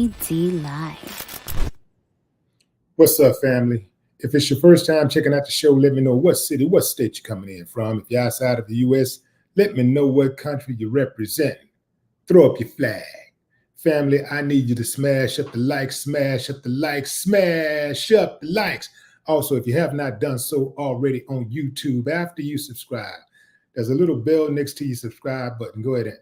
Willie D Live. What's up, family? If it's your first time checking out the show, let me know what city, what state you're coming in from. If you're outside of the U.S., let me know what country you represent. Throw up your flag. Family, I need you to smash up the likes, smash up the likes, smash up the likes. Also, if you have not done so already on YouTube, after you subscribe, there's a little bell next to your subscribe button. Go ahead and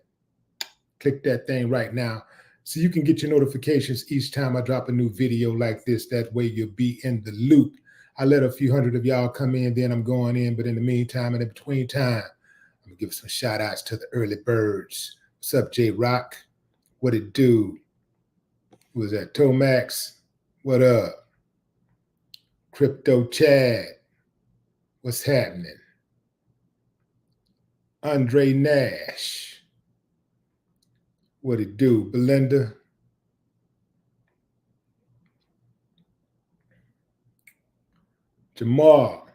click that thing right now so you can get your notifications each time I drop a new video like this. That way you'll be in the loop. I let a few hundred of y'all come in, then I'm going in. But in the meantime and in between time, I'm going to give some shout outs to the early birds. What's up, J Rock? What it do? Who was that? Tomax? What up? Crypto Chad? What's happening? Andre Nash? What it do? Belinda? Jamal?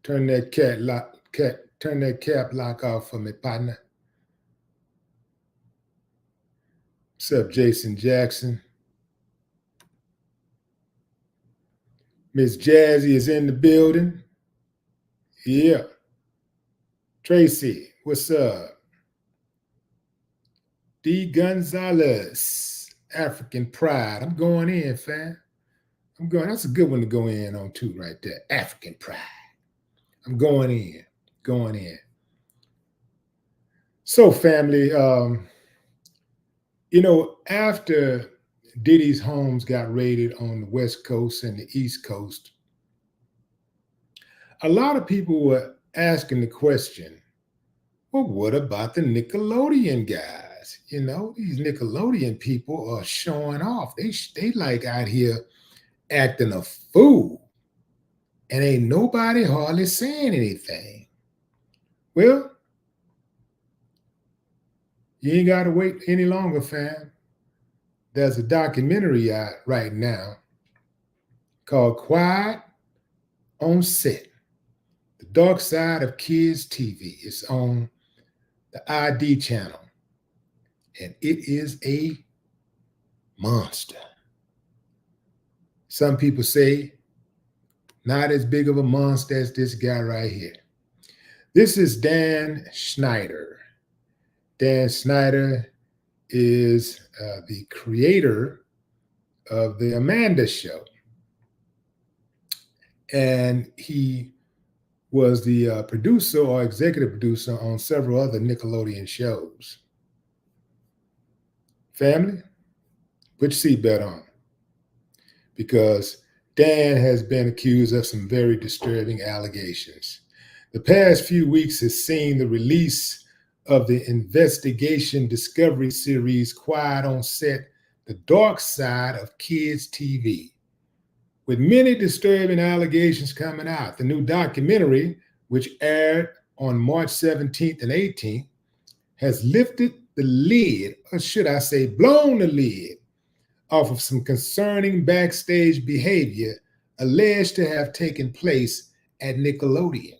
Turn that cap lock off for me, partner. What's up, Jason Jackson? Miss Jazzy is in the building. Yeah. Tracy, what's up? D. Gonzalez, African Pride. I'm going in, fam. That's a good one to go in on too, right there. African Pride. I'm going in. So, family, after Diddy's homes got raided on the West Coast and the East Coast, a lot of people were asking the question, well, what about the Nickelodeon guys? These Nickelodeon people are showing off. They like out here acting a fool. And ain't nobody hardly saying anything. Well, you ain't got to wait any longer, fam. There's a documentary out right now called Quiet on Set, The Dark Side of Kids TV. It's on the ID channel. And it is a monster. Some people say not as big of a monster as this guy right here. This is Dan Schneider. Dan Schneider is the creator of The Amanda Show. And he was the producer or executive producer on several other Nickelodeon shows. Family, put your seatbelt on. Because Dan has been accused of some very disturbing allegations. The past few weeks has seen the release of the investigation discovery series Quiet on Set, The Dark Side of Kids TV. With many disturbing allegations coming out, the new documentary, which aired on March 17th and 18th, has lifted the lid, or should I say blown the lid, off of some concerning backstage behavior alleged to have taken place at Nickelodeon.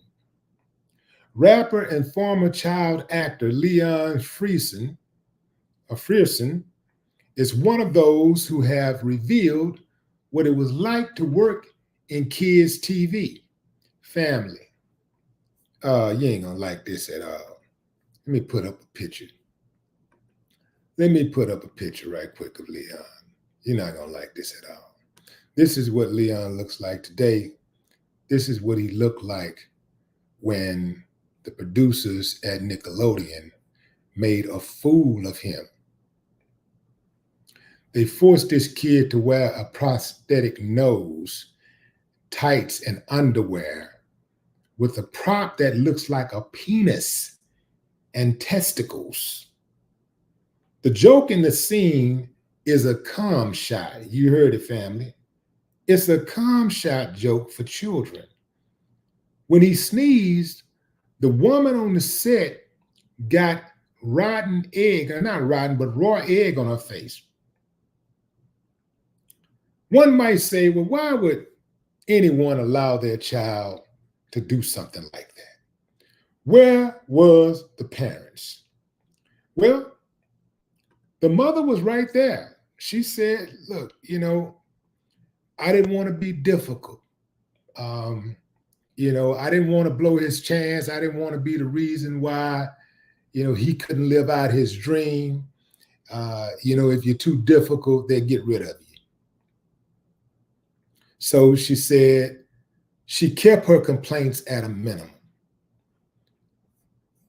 Rapper and former child actor Leon Frierson is one of those who have revealed what it was like to work in kids' TV. Family, you ain't gonna like this at all. Let me put up a picture. Right quick of Leon. You're not going to like this at all. This is what Leon looks like today. This is what he looked like when the producers at Nickelodeon made a fool of him. They forced this kid to wear a prosthetic nose, tights, and underwear with a prop that looks like a penis and testicles. The joke in the scene is a calm shot. You heard it, family. It's a calm shot joke for children. When he sneezed, the woman on the set got rotten egg, or not rotten, but raw egg on her face. One might say, well, why would anyone allow their child to do something like that? Where was the parents? Well, the mother was right there. she said, look, I didn't want to be difficult. Um, I didn't want to blow his chance. I didn't want to be the reason why, he couldn't live out his dream. If you're too difficult, they get rid of you. So she said she kept her complaints at a minimum.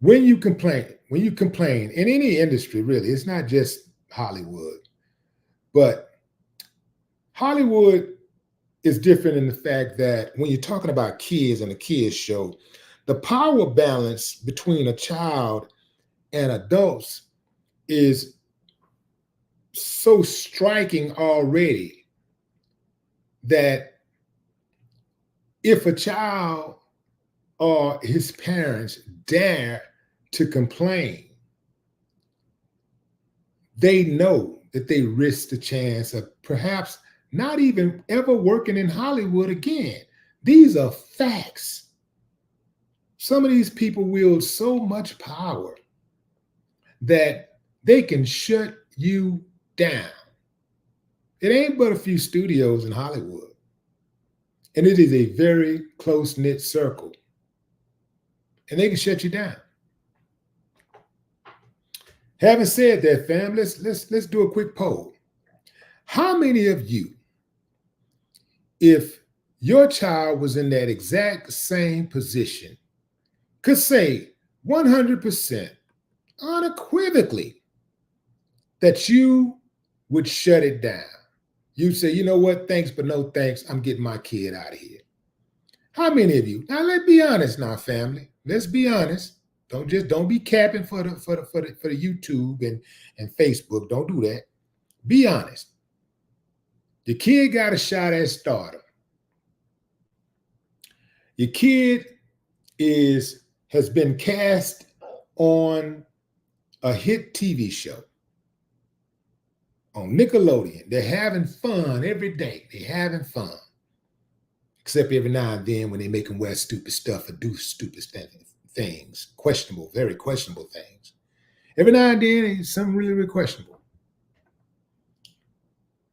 When you complain in any industry, really, it's not just Hollywood, but Hollywood is different in the fact that when you're talking about kids and a kids show, the power balance between a child and adults is so striking already that if a child or his parents dare to complain, they know that they risk the chance of perhaps not even ever working in Hollywood again. These are facts. Some of these people wield so much power that they can shut you down. It ain't but a few studios in Hollywood, and it is a very close-knit circle, and they can shut you down. Having said that, fam, let's do a quick poll. How many of you, if your child was in that exact same position, could say 100% unequivocally that you would shut it down? You'd say, you know what, thanks, but no thanks. I'm getting my kid out of here. How many of you? Now, let's be honest now, family. Let's be honest. Don't be capping for the YouTube and Facebook. Don't do that. Be honest. The kid got a shot at stardom. Your kid has been cast on a hit TV show on Nickelodeon. They're having fun every day. They're having fun. Except every now and then when they make them wear stupid stuff or do stupid things, questionable, very questionable things. Every now and then, it's something really, really questionable.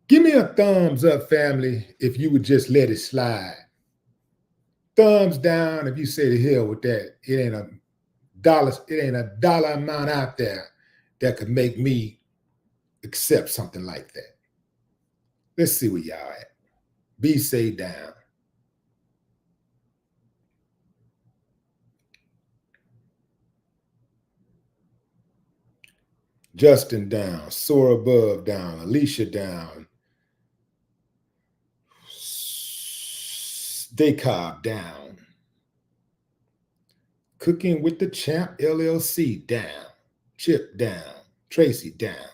Give me a thumbs up, family, if you would just let it slide. Thumbs down if you say to hell with that. It ain't a dollar amount out there that could make me accept something like that. Let's see where y'all at. B say down. Justin down, Soar Above down, Alicia down, Decob down, Cooking with the Champ LLC down, Chip down, Tracy down,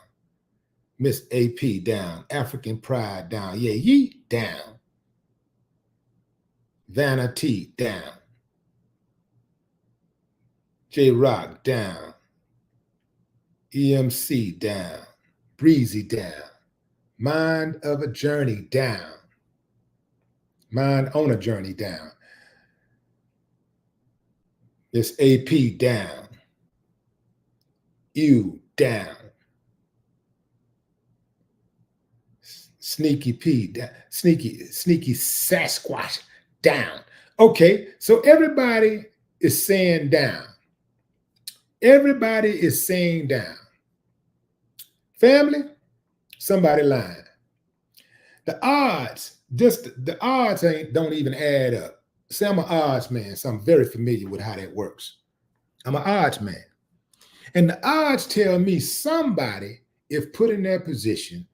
Miss AP down, African Pride down, yeah, Yeet down, Vanity down, J Rock down, EMC down, Breezy down, Mind of a Journey down, Mind on a Journey down, Miss AP down, you down, Sneaky P down, Sneaky Sasquatch down. Okay, so everybody is saying down. Everybody is saying down. Family, somebody lying. The odds don't even add up. See, I'm an odds man, so I'm very familiar with how that works. I'm an odds man. And the odds tell me somebody, if put in that position,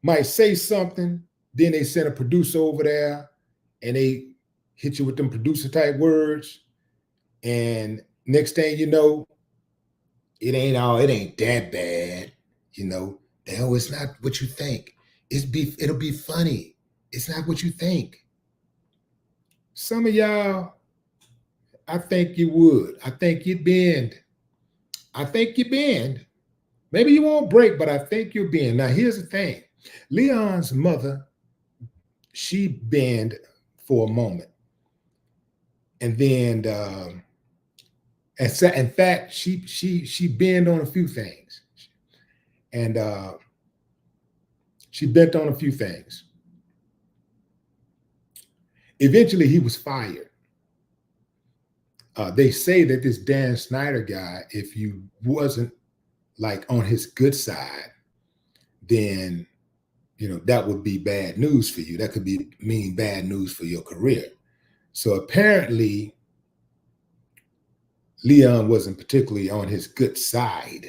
might say something, then they send a producer over there and they hit you with them producer type words. And next thing you know, it ain't that bad. No, it's not what you think. It'll be funny. It's not what you think. Some of y'all, I think you would. I think you'd bend. Maybe you won't break, but I think you'll bend. Now, here's the thing. Leon's mother, she bend for a moment. And then, in fact, she bend on a few things. And She bent on a few things. Eventually, he was fired. They say that this Dan Schneider guy, if you wasn't like on his good side, then that would be bad news for you. That could mean bad news for your career. So apparently, Leon wasn't particularly on his good side.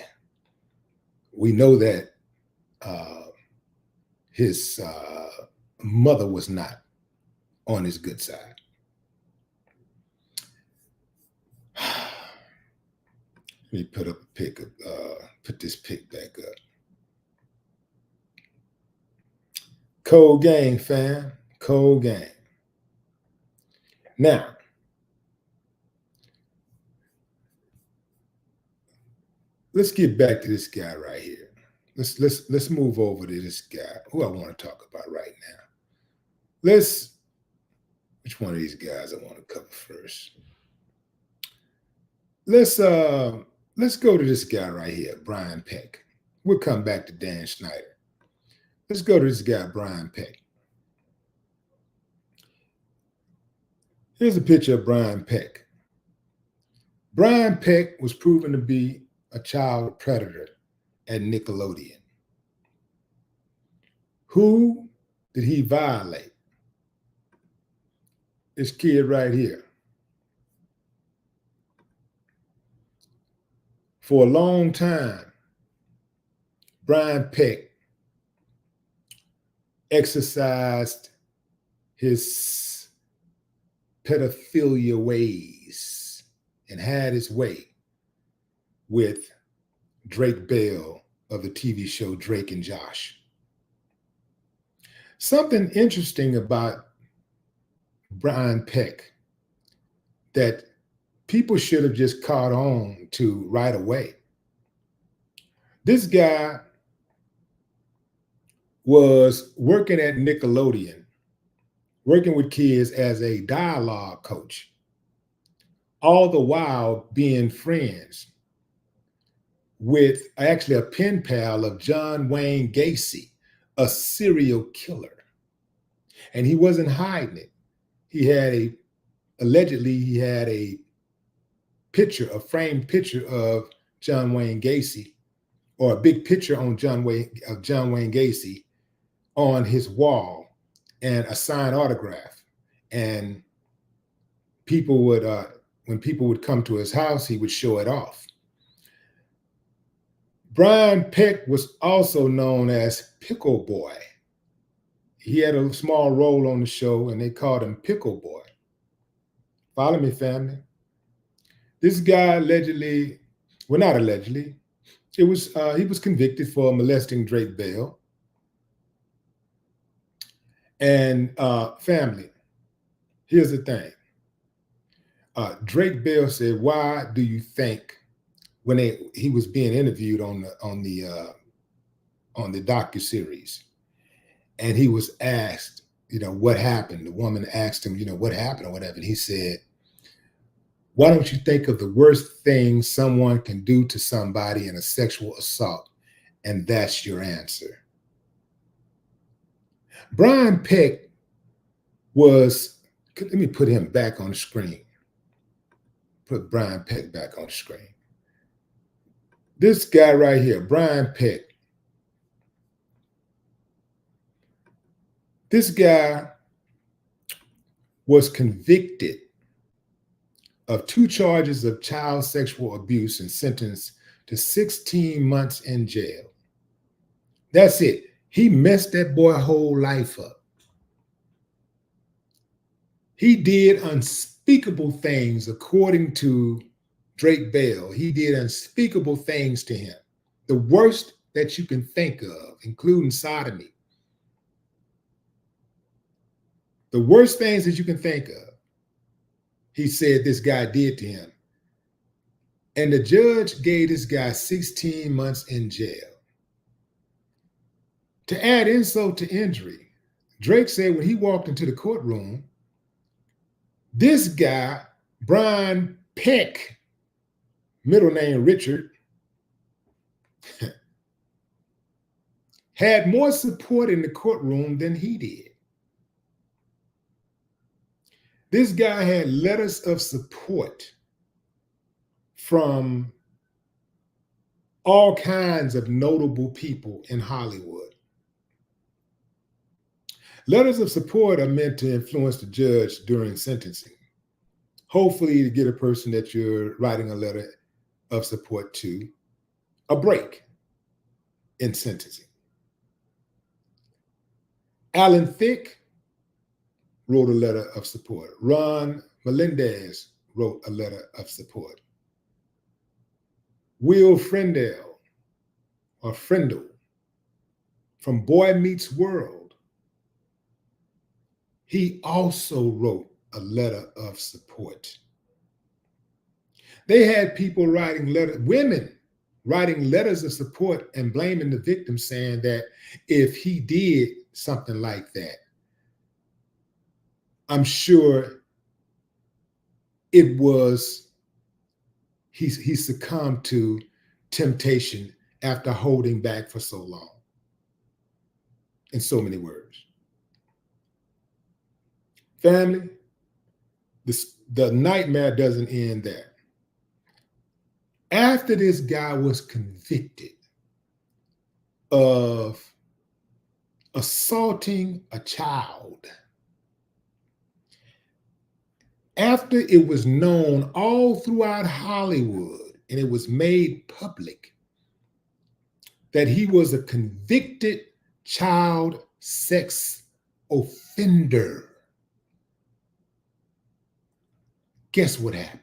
We know that his mother was not on his good side. Let me put up a pic of, put this pic back up. Cold game, fam. Cold game. Now, let's get back to this guy right here. Let's move over to this guy who I want to talk about right now. Which one of these guys I want to cover first? Let's go to this guy right here, Brian Peck. We'll come back to Dan Schneider. Let's go to this guy, Brian Peck. Here's a picture of Brian Peck. Brian Peck was proven to be a child predator at Nickelodeon. Who did he violate? This kid right here. For a long time, Brian Peck exercised his pedophilia ways and had his way with Drake Bell of the TV show Drake and Josh. Something interesting about Brian Peck that people should have just caught on to right away. This guy was working at Nickelodeon, working with kids as a dialogue coach, all the while being friends with actually a pen pal of John Wayne Gacy, a serial killer. And he wasn't hiding it. Allegedly he had a framed picture of John Wayne Gacy, or a big picture of John Wayne Gacy on his wall, and a signed autograph. And people would, when people would come to his house, he would show it off. Brian Peck was also known as Pickle Boy. He had a small role on the show, and they called him Pickle Boy. Follow me, family. This guy allegedly, well, not allegedly, he was convicted for molesting Drake Bell. And family, here's the thing. Drake Bell said, "Why do you think," when he was being interviewed on the docuseries, and he was asked, what happened? The woman asked him, what happened or whatever. And he said, "Why don't you think of the worst thing someone can do to somebody in a sexual assault? And that's your answer." Brian Peck let me put him back on the screen. Put Brian Peck back on the screen. This guy right here, Brian Peck. This guy was convicted of 2 charges of child sexual abuse and sentenced to 16 months in jail. That's it. He messed that boy's whole life up. He did unspeakable things, according to Drake Bell. He did unspeakable things to him. The worst that you can think of, including sodomy. The worst things that you can think of, he said this guy did to him. And the judge gave this guy 16 months in jail. To add insult to injury, Drake said when he walked into the courtroom, this guy, Brian Peck, middle name Richard, had more support in the courtroom than he did. This guy had letters of support from all kinds of notable people in Hollywood. Letters of support are meant to influence the judge during sentencing. Hopefully, to get a person that you're writing a letter of support to a break in sentencing. Alan Thicke wrote a letter of support. Ron Melendez wrote a letter of support. Will Friendle from Boy Meets World, he also wrote a letter of support. They had people writing letters, women writing letters of support and blaming the victim, saying that if he did something like that, I'm sure it was he succumbed to temptation after holding back for so long. In so many words. Family, the nightmare doesn't end there. After this guy was convicted of assaulting a child, after it was known all throughout Hollywood and it was made public that he was a convicted child sex offender, guess what happened?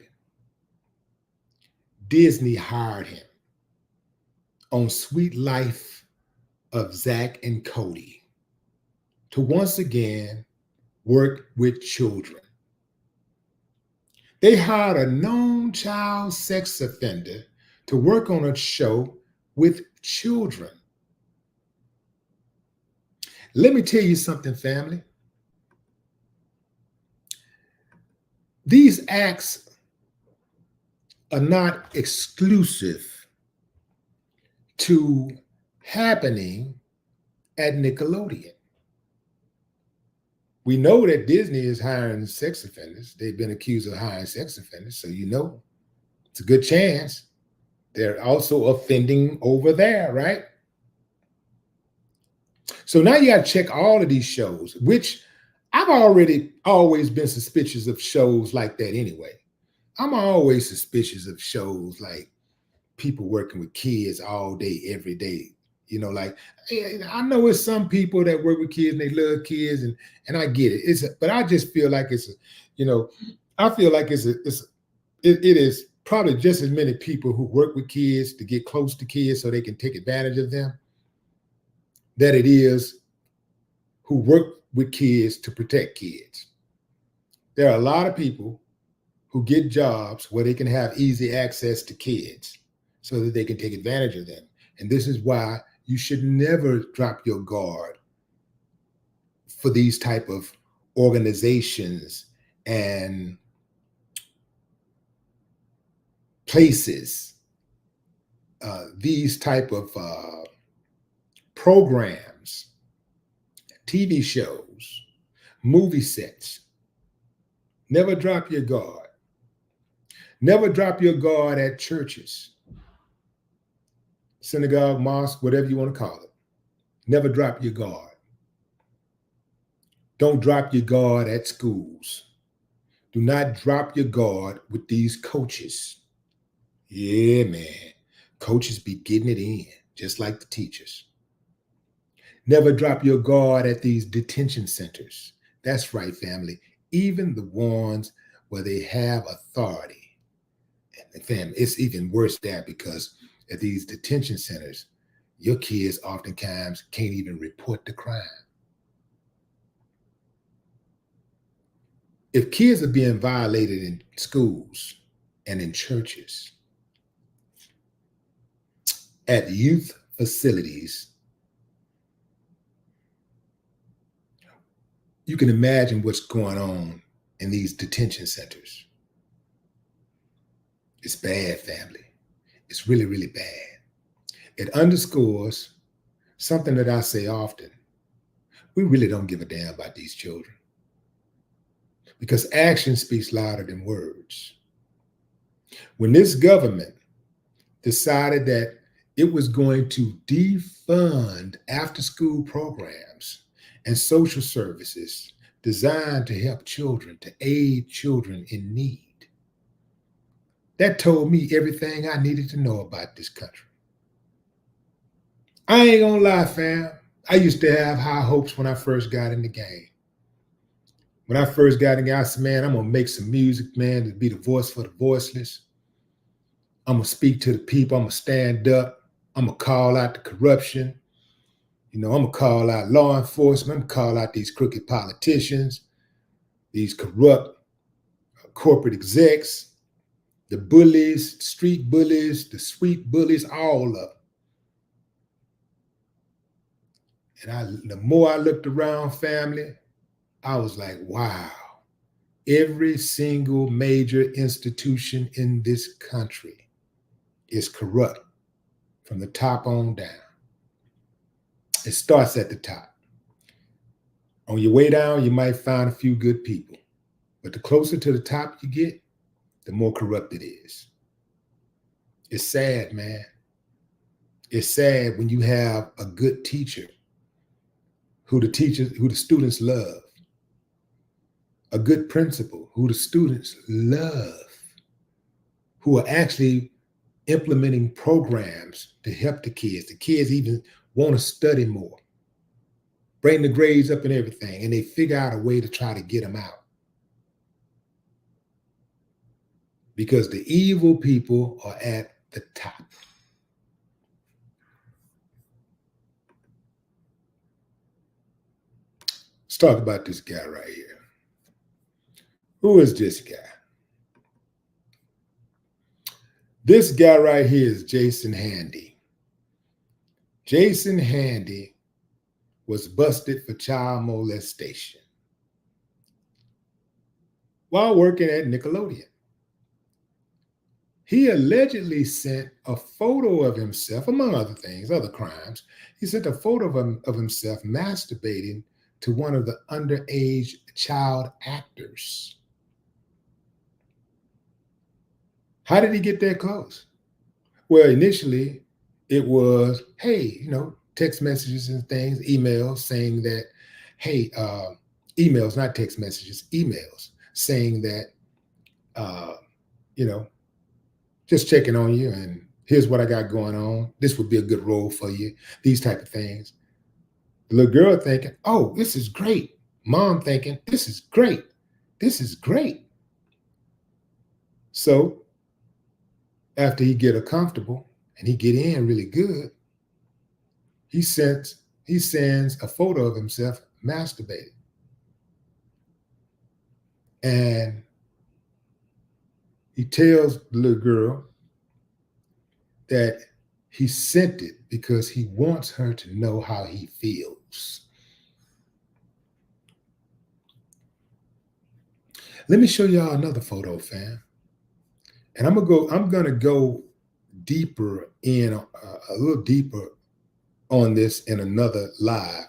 Disney hired him on Sweet Life of Zach and Cody to once again work with children. They hired a known child sex offender to work on a show with children. Let me tell you something, family. These acts are not exclusive to happening at Nickelodeon. We know that Disney is hiring sex offenders. They've been accused of hiring sex offenders, so you know it's a good chance they're also offending over there, right? So now you got to check all of these shows, which I've always been suspicious of shows like that anyway. I'm always suspicious of shows like people working with kids all day, every day. You know, like I know it's some people that work with kids and they love kids, and I get it. But I just feel like I feel like it is probably just as many people who work with kids to get close to kids so they can take advantage of them that it is who work with kids to protect kids. There are a lot of people who get jobs where they can have easy access to kids so that they can take advantage of them. And this is why you should never drop your guard for these type of organizations and places, these type of programs, TV shows, movie sets. Never drop your guard. Never drop your guard at churches, synagogue, mosque, whatever you want to call it. Never drop your guard. Don't drop your guard at schools. Do not drop your guard with these coaches. Yeah, man. Coaches be getting it in, just like the teachers. Never drop your guard at these detention centers. That's right, family. Even the ones where they have authority. And family, it's even worse there because at these detention centers, your kids oftentimes can't even report the crime. If kids are being violated in schools and in churches, at youth facilities, you can imagine what's going on in these detention centers. It's bad, family. It's really, really bad. It underscores something that I say often, we really don't give a damn about these children because action speaks louder than words. When this government decided that it was going to defund after-school programs and social services designed to help children, to aid children in need, that told me everything I needed to know about this country. I ain't gonna lie, fam. I used to have high hopes when I first got in the game. When I first got in the game, I said, man, I'm gonna make some music, man, to be the voice for the voiceless. I'm gonna speak to the people. I'm gonna stand up. I'm gonna call out the corruption. I'm gonna call out law enforcement. I'm gonna call out these crooked politicians, these corrupt corporate execs, the bullies, street bullies, the sweet bullies, all of them. And the more I looked around, family, I was like, wow, every single major institution in this country is corrupt from the top on down. It starts at the top. On your way down, you might find a few good people, but the closer to the top you get, the more corrupt it is. It's sad, man. It's sad when you have a good teacher who the students love, a good principal who the students love, who are actually implementing programs to help the kids. The kids even want to study more, bring the grades up and everything, and they figure out a way to try to get them out. Because the evil people are at the top. Let's talk about this guy right here. Who is this guy? This guy right here is Jason Handy. Jason Handy was busted for child molestation while working at Nickelodeon. He allegedly sent a photo of himself, among other things, other crimes. He sent a photo of himself masturbating to one of the underage child actors. How did he get that close? Well, initially it was, hey, text messages and things, emails saying that, hey, emails, not text messages, emails saying that, just checking on you and here's what I got going on. This would be a good role for you. These type of things. The little girl thinking, oh, this is great. Mom thinking, this is great. This is great. So after he get her comfortable and he get in really good, he sends a photo of himself masturbating. And he tells the little girl that he sent it because he wants her to know how he feels. Let me show y'all another photo, fam. And I'm gonna go deeper in a little deeper on this in another live.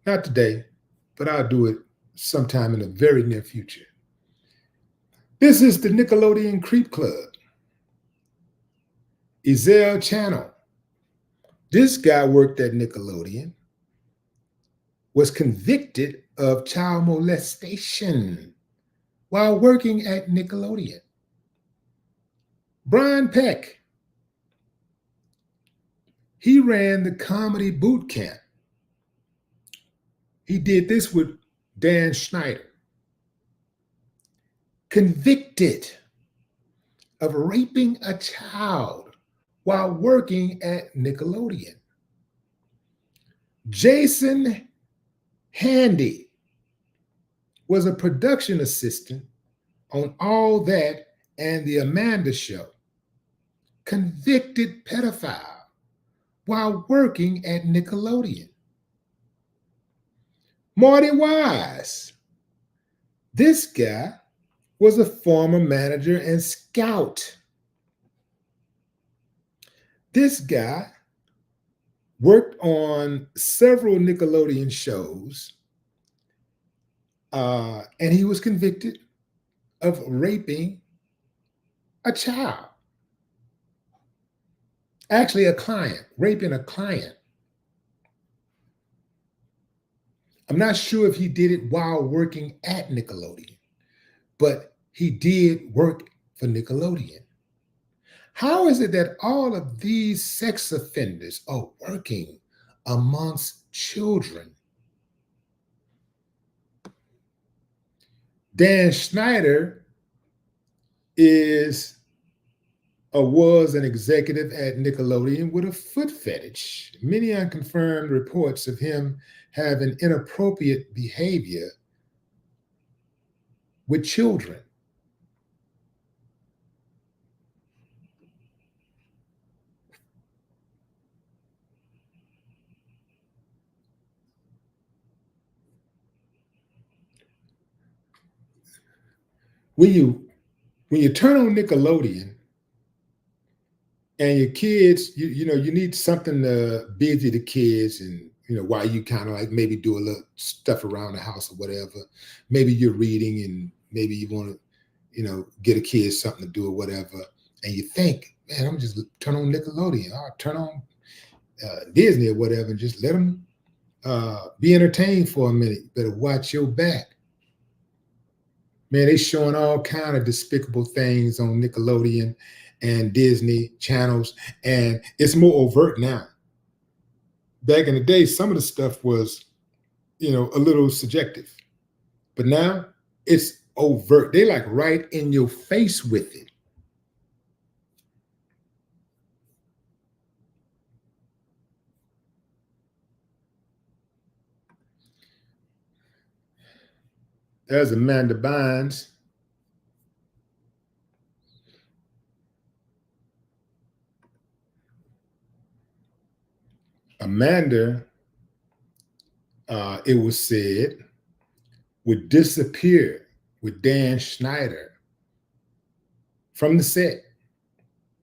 Not today, but I'll do it sometime in the very near future. This is the Nickelodeon Creep Club. Ezell Channel. This guy worked at Nickelodeon, was convicted of child molestation while working at Nickelodeon. Brian Peck. He ran the comedy boot camp. He did this with Dan Schneider. Convicted of raping a child while working at Nickelodeon. Jason Handy was a production assistant on All That and The Amanda Show. Convicted pedophile while working at Nickelodeon. Marty Wise. This guy was a former manager and scout. This guy worked on several Nickelodeon shows, and he was convicted of raping a child. Actually, a client, raping a client. I'm not sure if he did it while working at Nickelodeon, but he did work for Nickelodeon. How is it that all of these sex offenders are working amongst children? Dan Schneider was an executive at Nickelodeon with a foot fetish. Many unconfirmed reports of him having inappropriate behavior with children. When you turn on Nickelodeon and your kids, you need something to busy the kids, and while you kind of like maybe do a little stuff around the house or whatever. Maybe you're reading, and maybe you want to get a kid something to do or whatever, and you think, man, I'm just turn on Nickelodeon, or turn on Disney or whatever, and just let them be entertained for a minute. Better watch your back. Man, they showing all kind of despicable things on Nickelodeon and Disney channels, and it's more overt now. Back in the day, some of the stuff was, a little subjective, but now it's overt. They like right in your face with it. There's Amanda Bynes. Amanda, it was said, would disappear with Dan Schneider from the set.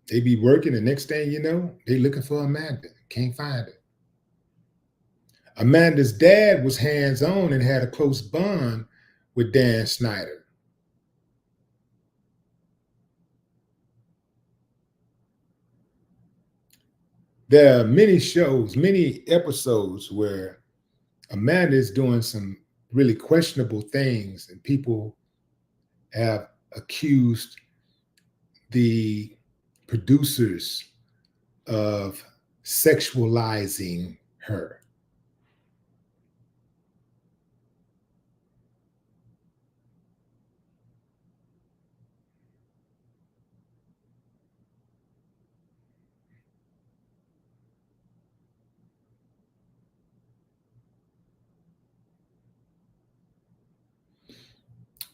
They be working, the next thing you know, they looking for Amanda. Can't find her. Amanda's dad was hands-on and had a close bond with Dan Schneider. There are many shows, many episodes where Amanda is doing some really questionable things, and people have accused the producers of sexualizing her.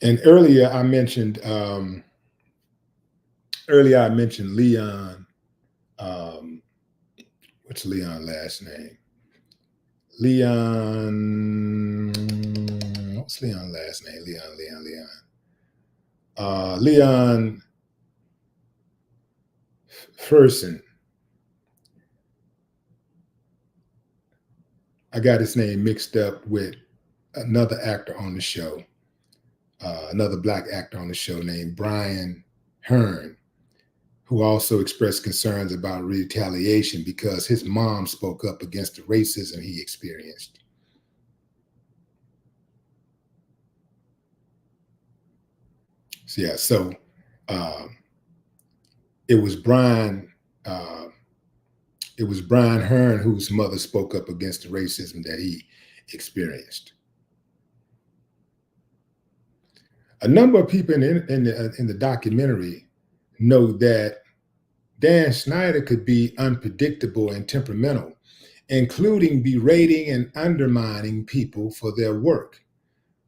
And earlier I mentioned Leon. What's Leon's last name? Leon. What's Leon's last name? Leon Fersen. I got his name mixed up with another actor on the show, another black actor on the show named Brian Hearn, who also expressed concerns about retaliation because his mom spoke up against the racism he experienced. So yeah, so it was Brian Hearn whose mother spoke up against the racism that he experienced. A number of people in the documentary know that Dan Schneider could be unpredictable and temperamental, including berating and undermining people for their work.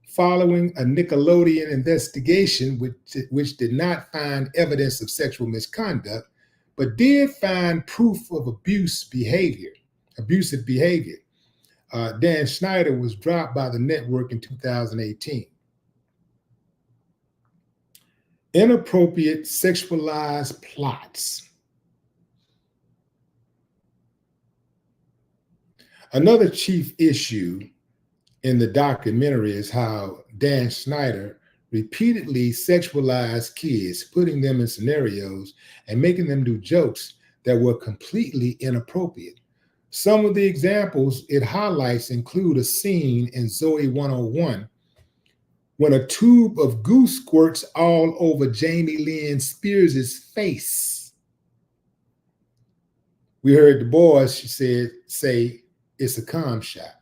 Following a Nickelodeon investigation, which did not find evidence of sexual misconduct, but did find proof of abusive behavior. Dan Schneider was dropped by the network in 2018. Inappropriate sexualized plots. Another chief issue in the documentary is how Dan Schneider repeatedly sexualized kids, putting them in scenarios and making them do jokes that were completely inappropriate. Some of the examples it highlights include a scene in Zoe 101 when a tube of goo squirts all over Jamie Lynn Spears' face. We heard the boys, she said, say it's a cum shot,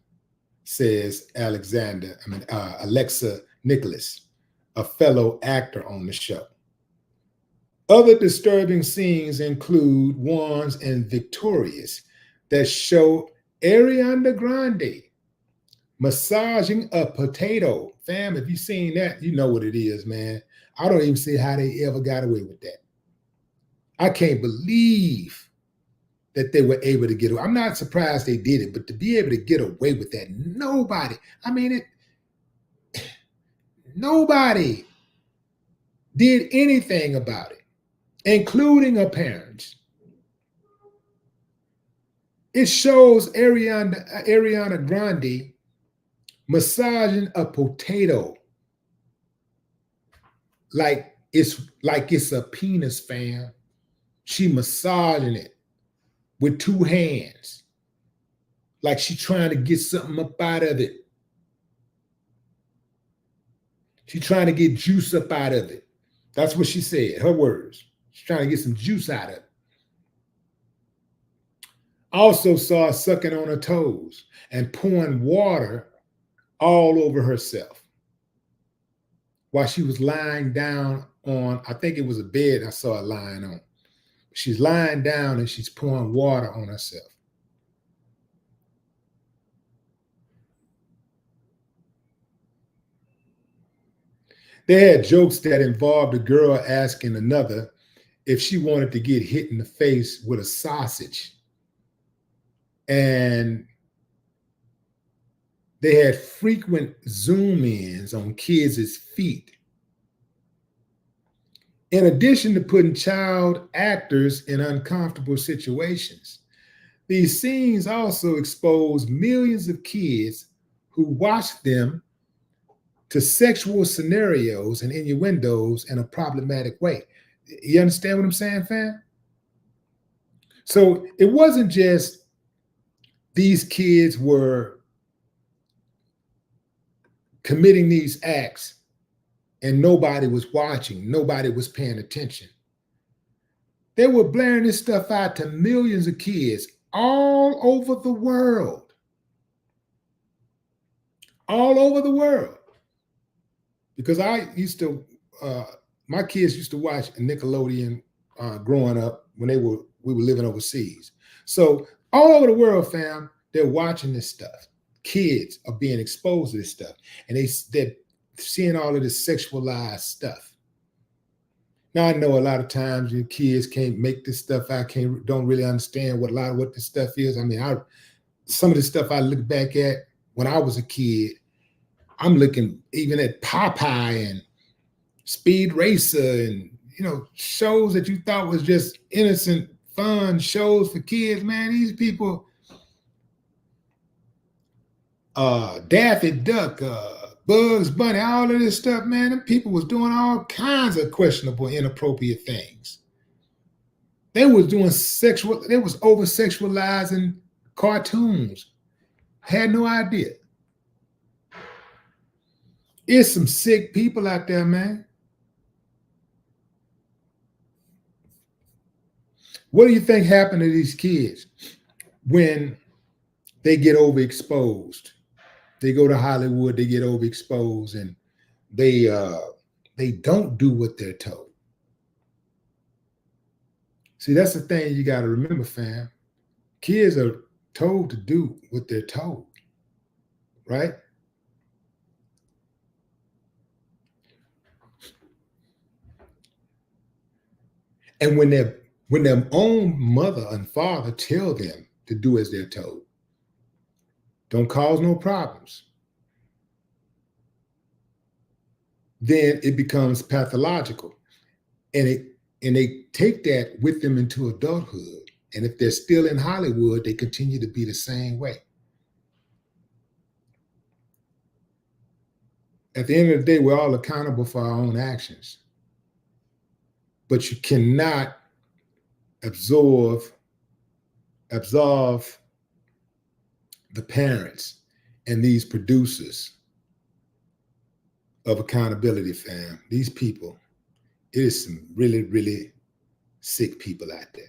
says Alexa Nicholas, a fellow actor on the show. Other disturbing scenes include ones in Victorious that show Ariana Grande massaging a potato. Fam, if you've seen that, you know what it is, man. I don't even see how they ever got away with that. I can't believe that they were able to get away. I'm not surprised they did it, but to be able to get away with that, nobody did anything about it, including her parents. It shows Ariana Grande massaging a potato like it's a penis, fam. She massaging it with two hands, like she's trying to get something up out of it. She's trying to get juice up out of it. That's what she said, her words. She's trying to get some juice out of it. Also saw her sucking on her toes and pouring water all over herself while she was lying down on, I think it was a bed I saw her lying on. She's lying down and she's pouring water on herself. They had jokes that involved a girl asking another if she wanted to get hit in the face with a sausage. And they had frequent zoom ins on kids' feet. In addition to putting child actors in uncomfortable situations, these scenes also expose millions of kids who watch them to sexual scenarios and innuendos in a problematic way. You understand what I'm saying, fam? So it wasn't just these kids were committing these acts and nobody was watching, nobody was paying attention. They were blaring this stuff out to millions of kids all over the world. All over the world. Because my kids used to watch Nickelodeon growing up when we were living overseas. So all over the world, fam, they're watching this stuff. Kids are being exposed to this stuff, and they're seeing all of this sexualized stuff. Now I know a lot of times your kids can't make this stuff out, don't really understand what this stuff is. I mean, some of the stuff I look back at when I was a kid, I'm looking even at Popeye and Speed Racer and shows that you thought was just innocent, fun shows for kids. Man, these people, Daffy Duck, Bugs Bunny, all of this stuff, man, them people was doing all kinds of questionable, inappropriate things. They was over-sexualizing cartoons. Had no idea. It's some sick people out there, man. What do you think happened to these kids when they get overexposed? They go to Hollywood, they get overexposed, and they don't do what they're told. See, that's the thing you got to remember, fam. Kids are told to do what they're told, right? And when their own mother and father tell them to do as they're told, don't cause no problems, then it becomes pathological. And they take that with them into adulthood. And if they're still in Hollywood, they continue to be the same way. At the end of the day, we're all accountable for our own actions. But you cannot absolve the parents and these producers of accountability, fam. These people, it is some really, really sick people out there.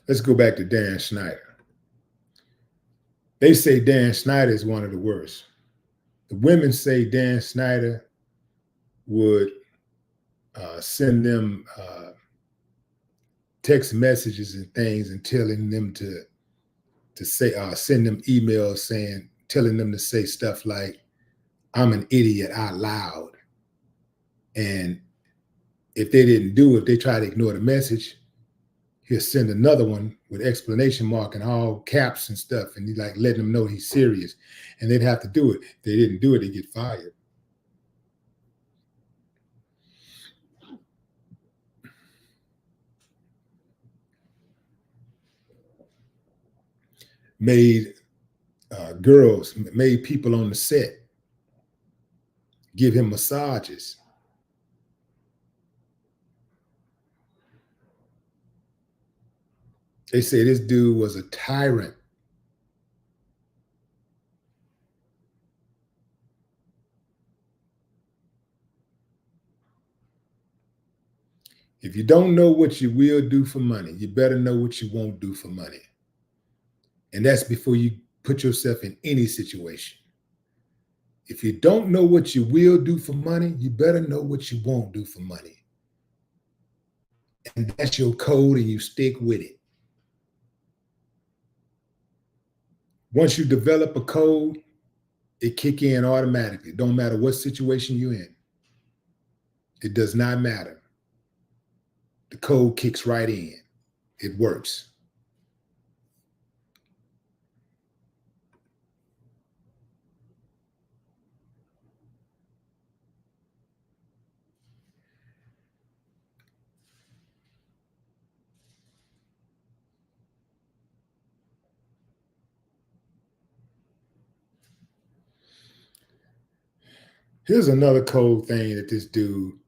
Let's go back to Dan Schneider. They say Dan Schneider is one of the worst. The women say Dan Schneider would send them text messages and things and telling them to say, send them emails telling them to say stuff like, "I'm an idiot" out loud. And if they didn't do it, they try to ignore the message, he'll send another one with exclamation mark and all caps and stuff, and he's like letting them know he's serious, and they'd have to do it. If they didn't do it, they get fired. Made people on the set give him massages. They say this dude was a tyrant. If you don't know what you will do for money, you better know what you won't do for money. And that's before you put yourself in any situation. If you don't know what you will do for money, you better know what you won't do for money. And that's your code, and you stick with it. Once you develop a code, it kick in automatically. Don't matter what situation you're in. It does not matter. The code kicks right in. It works. Here's another cold thing that this dude,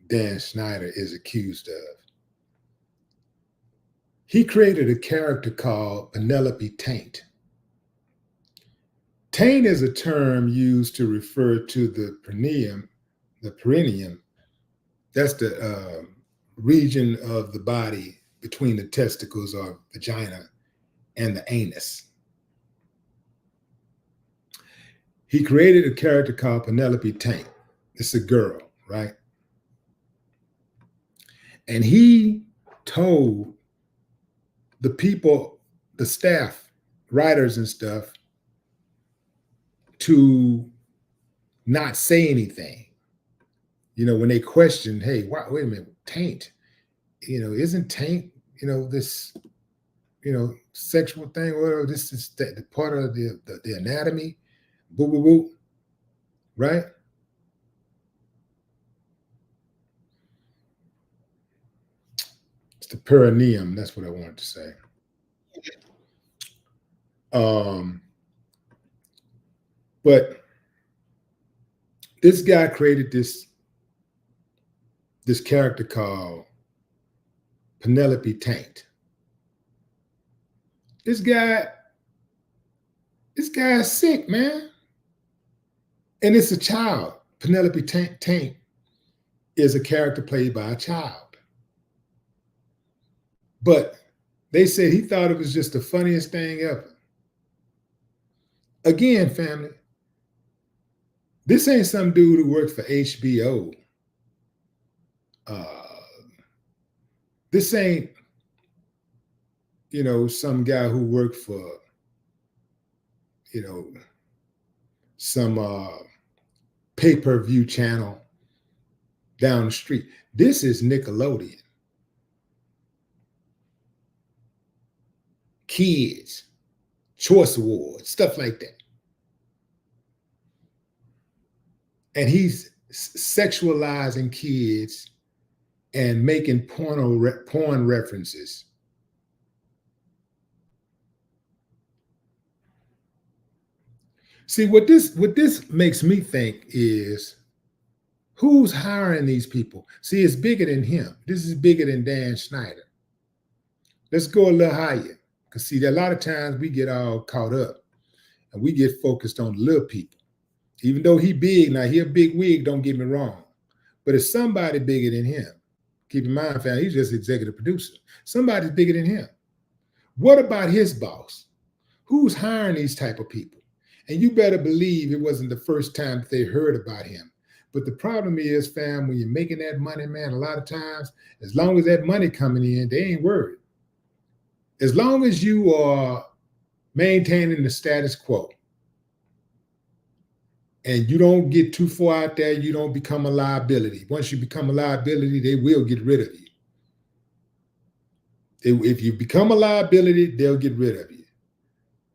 Dan Schneider, is accused of. He created a character called Penelope Taint. Taint is a term used to refer to the perineum. That's the region of the body between the testicles or vagina and the anus. He created a character called Penelope Taint. It's a girl, right? And he told the people, the staff, writers and stuff, to not say anything. You know, when they questioned, hey, wait a minute, taint, isn't taint, this, sexual thing, or this is the part of the anatomy, boo, boo, boo, right? It's the perineum. That's what I wanted to say. But this guy created this character called Penelope Taint. This guy is sick, man. And it's a child. Penelope Taint is a character played by a child. But they said he thought it was just the funniest thing ever. Again, family, this ain't some dude who worked for HBO. This ain't, some guy who worked for, some pay-per-view channel down the street. This is Nickelodeon. Kids, Choice Awards, stuff like that. and he's sexualizing kids and making porn references. See, what this makes me think is, who's hiring these people? See, it's bigger than him. This is bigger than Dan Schneider. Let's go a little higher. Because see, a lot of times we get all caught up and we get focused on the little people. Even though he big, now he a big wig, don't get me wrong. But it's somebody bigger than him. Keep in mind, fam, he's just executive producer. Somebody's bigger than him. What about his boss? Who's hiring these type of people? And you better believe it wasn't the first time that they heard about him. But the problem is, fam, when you're making that money, man, a lot of times, as long as that money coming in, they ain't worried. As long as you are maintaining the status quo and you don't get too far out there, you don't become a liability. Once you become a liability, they will get rid of you. If you become a liability, they'll get rid of you.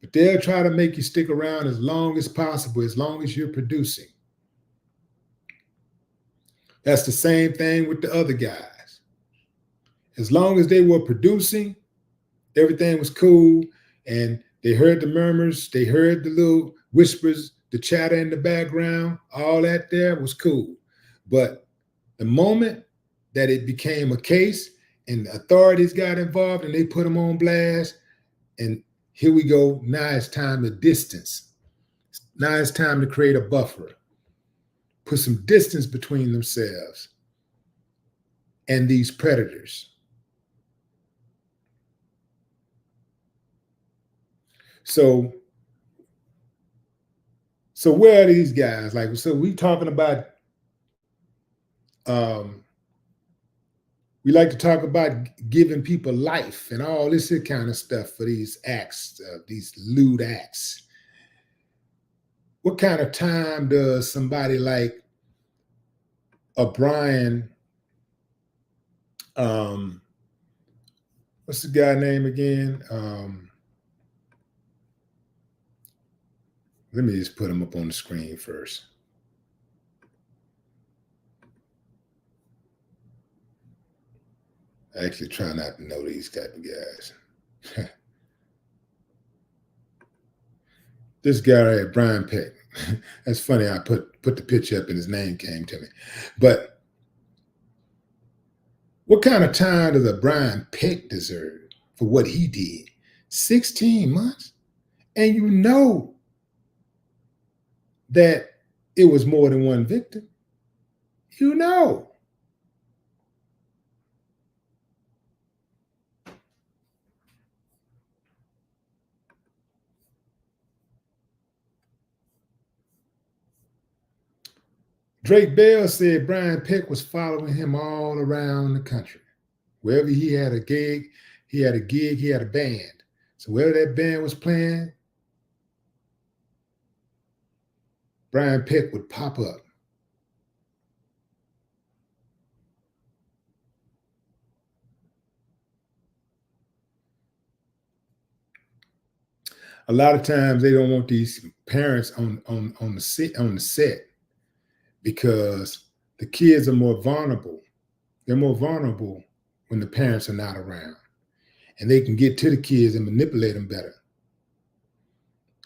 But they'll try to make you stick around as long as possible, as long as you're producing. That's the same thing with the other guys. As long as they were producing, everything was cool, and they heard the murmurs, they heard the little whispers, the chatter in the background, all that there was cool. But the moment that it became a case and the authorities got involved and they put them on blast, and here we go, now it's time to distance. Now it's time to create a buffer. Put some distance between themselves and these predators. So where are these guys? Like, so we talking about, we like to talk about giving people life and all this kind of stuff for these acts, these lewd acts. What kind of time does somebody like a Brian, what's the guy name again? Let me just put him up on the screen first. I actually try not to know these type of guys. This guy right here, Brian Peck. That's funny. I put the picture up and his name came to me. But what kind of time does a Brian Peck deserve for what he did? 16 months? And you know that it was more than one victim. You know. Drake Bell said Brian Peck was following him all around the country. Wherever he had a gig, he had a band. So wherever that band was playing, Brian Peck would pop up. A lot of times they don't want these parents on the set because the kids are more vulnerable. They're more vulnerable when the parents are not around, and they can get to the kids and manipulate them better.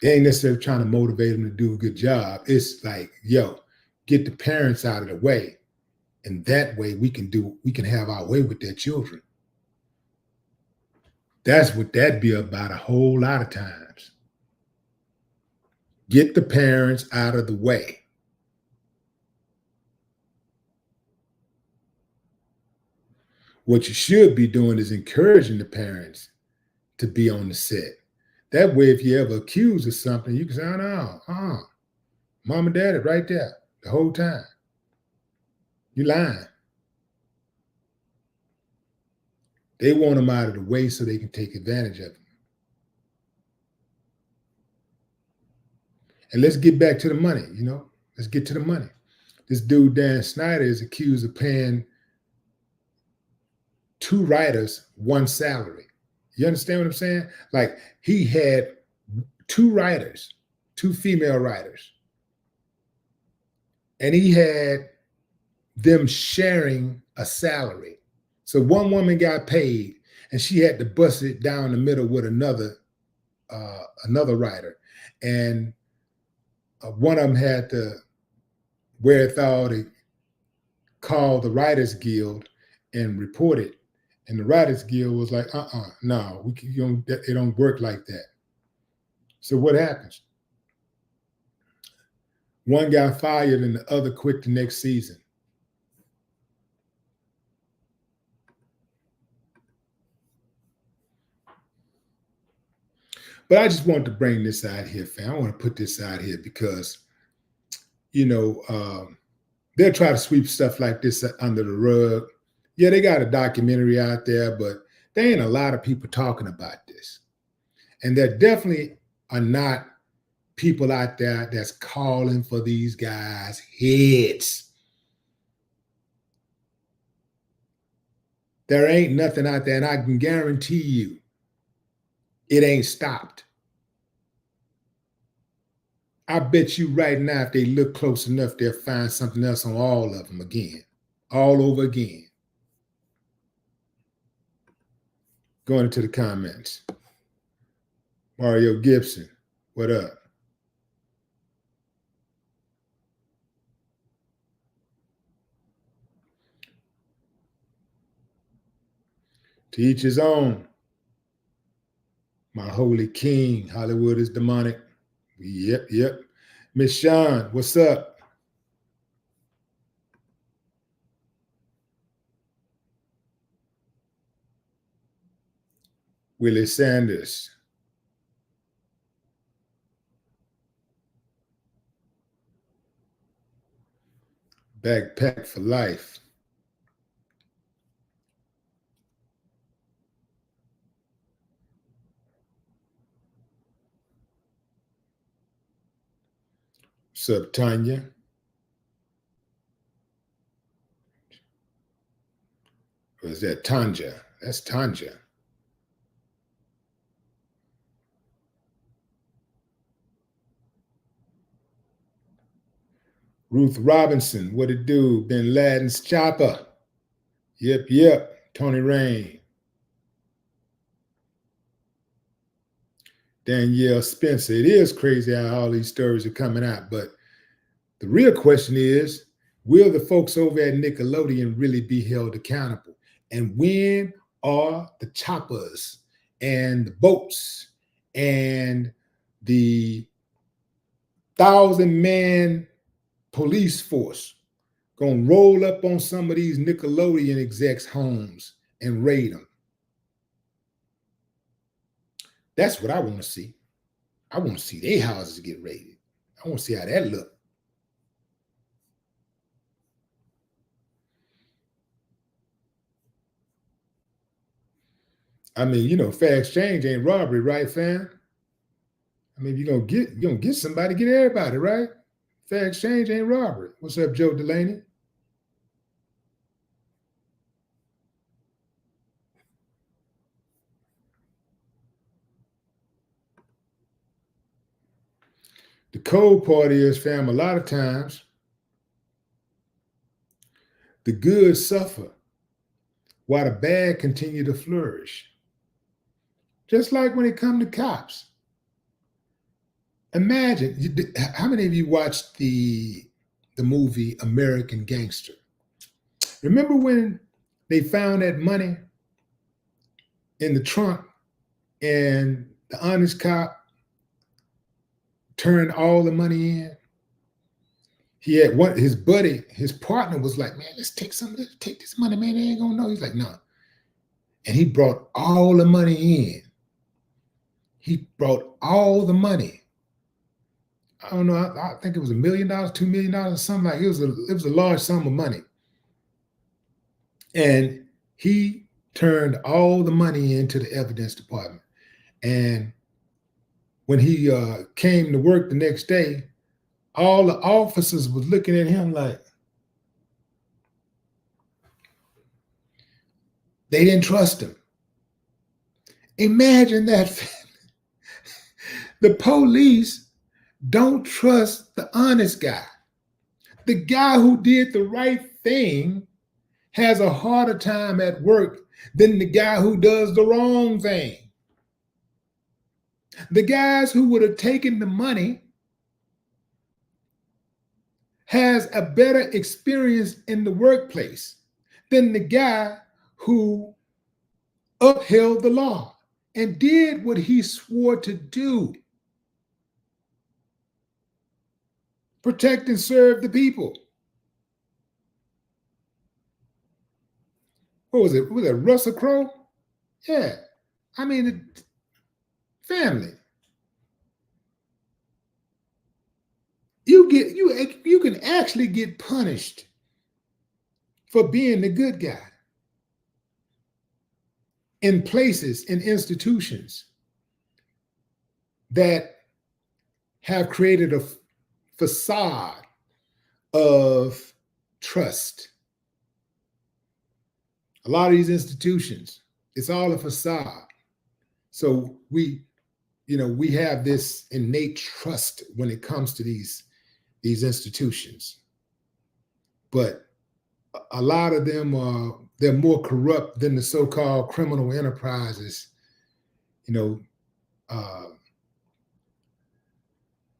They ain't necessarily trying to motivate them to do a good job. It's like, yo, get the parents out of the way, and that way we can have our way with their children. That's what that'd be about a whole lot of times. Get the parents out of the way. What you should be doing is encouraging the parents to be on the set. That way, if you ever accused of something, you can say, oh, no, mom and dad are right there the whole time. You lying. They want them out of the way so they can take advantage of them. And let's get back to the money, Let's get to the money. This dude, Dan Schneider, is accused of paying 2 writers 1 salary. You understand what I'm saying? Like, he had 2 writers, 2 female writers. and he had them sharing a salary. So one woman got paid, and she had to bust it down the middle with another writer, and one of them had to wherewithal to call the Writers Guild and report it. And the Writers Guild was like, no, it don't work like that. So what happens? One got fired and the other quit the next season. But I just wanted to bring this out here, fam. I want to put this out here because, they'll try to sweep stuff like this under the rug. Yeah, they got a documentary out there, but there ain't a lot of people talking about this. And there definitely are not people out there that's calling for these guys' heads. There ain't nothing out there, and I can guarantee you it ain't stopped. I bet you right now, if they look close enough, they'll find something else on all of them again, all over again. Going into the comments. Mario Gibson, what up? To each his own. My holy king, Hollywood is demonic. Yep. Miss Sean, what's up? Willie Sanders. Backpack for life. What's up, Tanya? Or is that Tanja? That's Tanja. Ruth Robinson, what it do? Bin Laden's chopper. Yep. Tony Rain. Danielle Spencer. It is crazy how all these stories are coming out, but the real question is, will the folks over at Nickelodeon really be held accountable? And when are the choppers and the boats and the 1,000-man police force gonna roll up on some of these Nickelodeon execs' homes and raid them? That's what I want to see. I want to see their houses get raided. I want to see how that look. I mean, fair exchange ain't robbery, right, fam? I mean, you're gonna get somebody, get everybody, right? Fair exchange ain't robbery. What's up, Joe Delaney? The cold part is, fam, a lot of times the good suffer while the bad continue to flourish. Just like when it comes to cops. Imagine, how many of you watched the movie American Gangster? Remember when they found that money in the trunk and the honest cop turned all the money in? He had his buddy, his partner was like, man, let's take this money, man. They ain't gonna know. He's like, no. And he brought all the money in. He brought all the money. I don't know. I think it was $1 million, $2 million, something like it was a large sum of money. And he turned all the money into the evidence department. And when he came to work the next day, all the officers was looking at him like they didn't trust him. Imagine that. The police don't trust the honest guy. The guy who did the right thing has a harder time at work than the guy who does the wrong thing. The guys who would have taken the money has a better experience in the workplace than the guy who upheld the law and did what he swore to do. Protect and serve the people. What was it? Was it Russell Crowe? Yeah. I mean, family. You can actually get punished for being the good guy in places, in institutions that have created a facade of trust. A lot of these institutions, it's all a facade. So we have this innate trust when it comes to these institutions. But a lot of them they're more corrupt than the so-called criminal enterprises,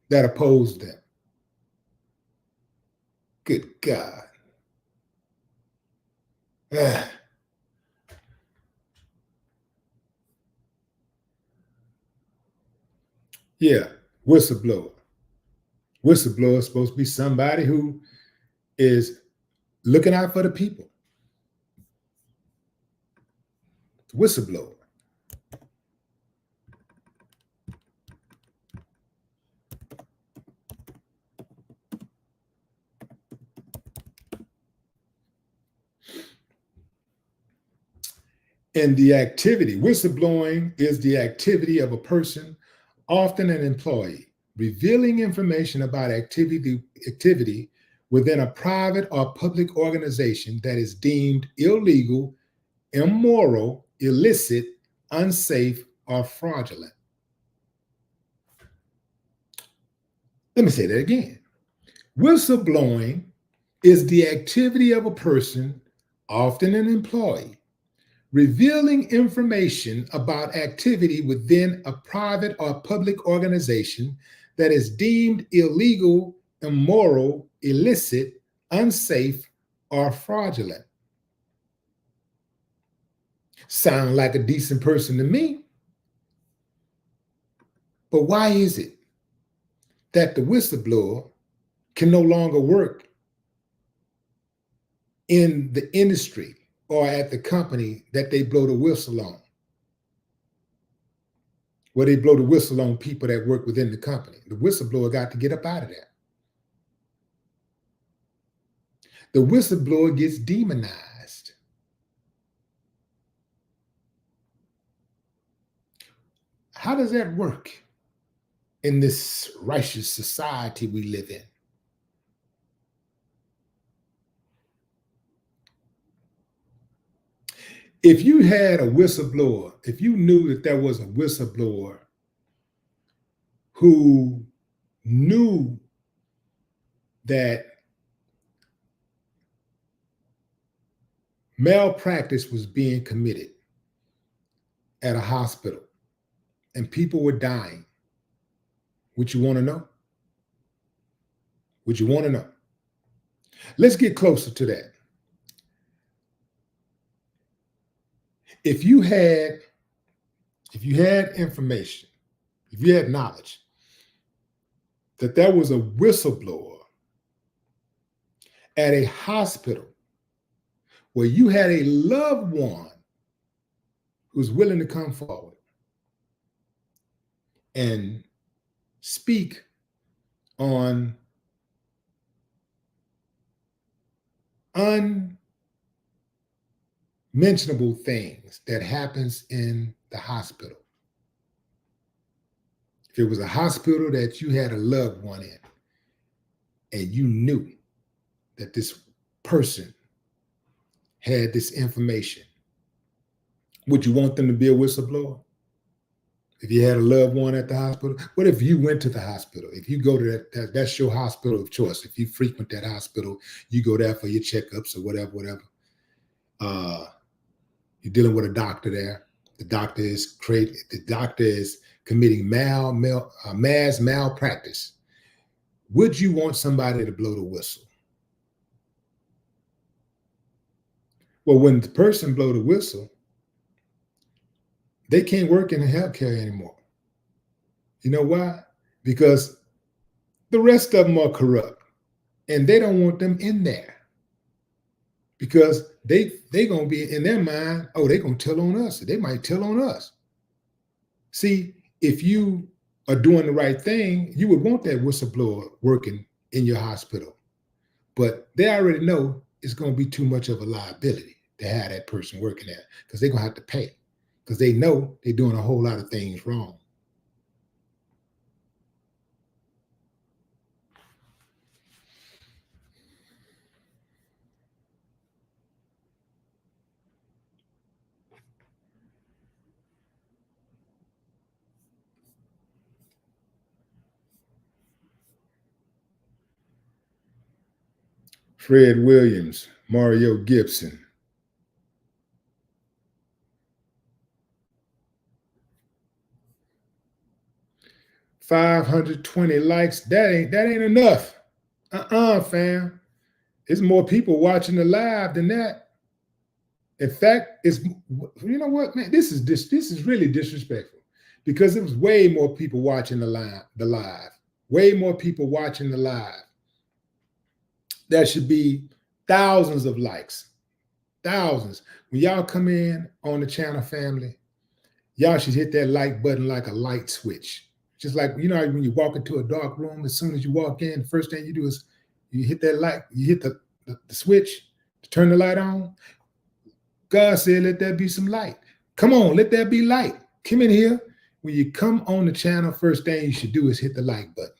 that oppose them. Good God. Yeah, whistleblower. Whistleblower is supposed to be somebody who is looking out for the people. Whistleblower. And the activity, whistleblowing is the activity of a person, often an employee, revealing information about activity within a private or public organization that is deemed illegal, immoral, illicit, unsafe, or fraudulent. Let me say that again. Whistleblowing is the activity of a person, often an employee, revealing information about activity within a private or public organization that is deemed illegal, immoral, illicit, unsafe, or fraudulent. Sound like a decent person to me. But why is it that the whistleblower can no longer work in the industry or at the company that they blow the whistle on? Where they blow the whistle on people that work within the company. The whistleblower got to get up out of there. The whistleblower gets demonized. How does that work in this righteous society we live in? If you had a whistleblower, if you knew that there was a whistleblower who knew that malpractice was being committed at a hospital and people were dying, would you want to know? Would you want to know? Let's get closer to that. If you had information, if you had knowledge that there was a whistleblower at a hospital where you had a loved one who's willing to come forward and speak on unmentionable things that happens in the hospital. If it was a hospital that you had a loved one in and you knew that this person had this information, would you want them to be a whistleblower? If you had a loved one at the hospital, what if you went to the hospital? If you go to that's your hospital of choice. If you frequent that hospital, you go there for your checkups or whatever. Uh, you're dealing with a doctor there. The doctor is committing mass malpractice. Would you want somebody to blow the whistle? Well, when the person blow the whistle, they can't work in the healthcare anymore. You know why? Because the rest of them are corrupt, and they don't want them in there because they gonna be in their mind. Oh, they gonna tell on us. They might tell on us. See, if you are doing the right thing, you would want that whistleblower working in your hospital, but they already know it's gonna be too much of a liability to have that person working there because they're gonna have to pay because they know they're doing a whole lot of things wrong. Fred Williams, Mario Gibson. 520 likes. That ain't enough. Fam. It's more people watching the live than that. In fact, it's you know what, man. This is really disrespectful because it was way more people watching the live. Way more people watching the live. There should be thousands of likes. Thousands. When y'all come in on the channel, family, y'all should hit that like button like a light switch. Just like, you know, when you walk into a dark room, as soon as you walk in, the first thing you do is you hit that light, you hit the switch to turn the light on. God said, let there be some light. Come on, let there be light. Come in here. When you come on the channel, first thing you should do is hit the like button.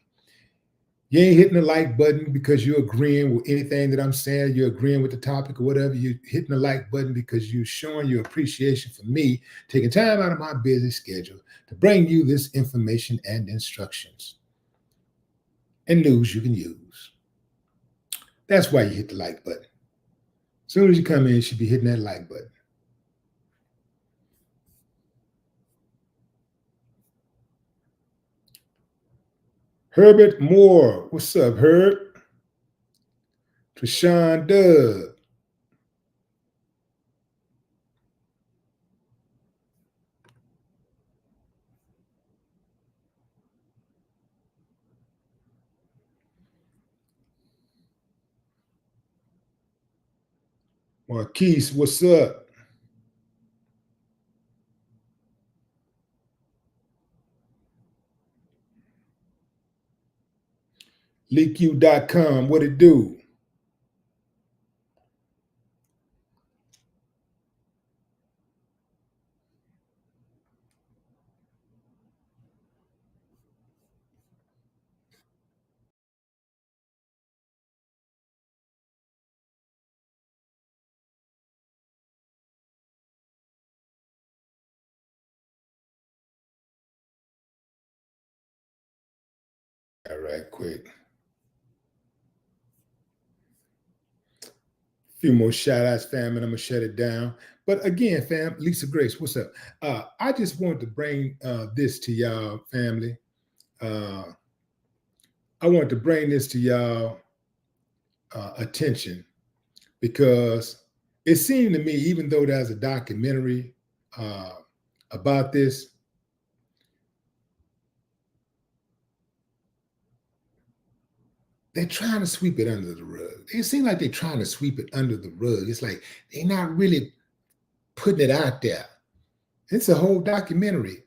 You ain't hitting the like button because you're agreeing with anything that I'm saying. You're agreeing with the topic or whatever. You're hitting the like button because you're showing your appreciation for me, taking time out of my busy schedule to bring you this information and instructions and news you can use. That's why you hit the like button. As soon as you come in, you should be hitting that like button. Herbert Moore. What's up, Herb? Treshawn Dub. Marquise, what's up? LeakU.com, what it do? All right, quick. Few more shout outs, fam, and I'm gonna shut it down. But again, fam, Lisa Grace, what's up? I just wanted to bring this to y'all, family. I want to bring this to y'all attention because it seemed to me, even though there's a documentary about this, they're trying to sweep it under the rug. It seems like they're trying to sweep it under the rug. It's like they're not really putting it out there. It's a whole documentary.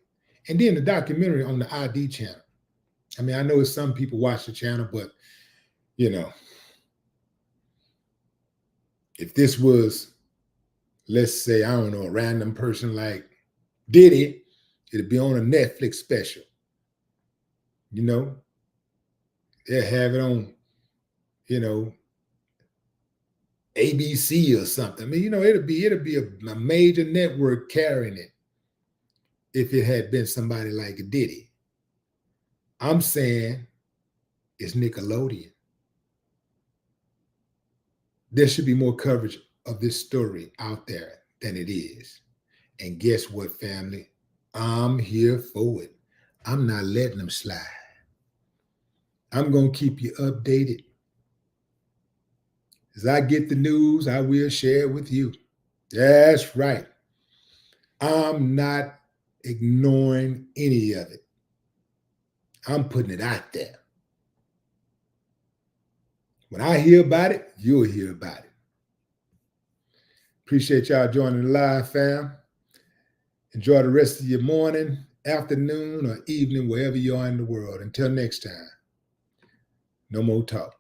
And then the documentary on the ID channel. I mean, I know some people watch the channel, but you know, if this was, let's say, I don't know, a random person like Diddy, it'd be on a Netflix special. You know, they'll have it on, you know, ABC or something. I mean, you know, it'll be a major network carrying it. if it had been somebody like Diddy. I'm saying it's Nickelodeon. There should be more coverage of this story out there than it is. And guess what, family? I'm here for it. I'm not letting them slide. I'm going to keep you updated. As I get the news, I will share it with you. That's right. I'm not ignoring any of it. I'm putting it out there. When I hear about it, you'll hear about it. Appreciate y'all joining the live, fam. Enjoy the rest of your morning, afternoon, or evening, wherever you are in the world. Until next time, no more talk.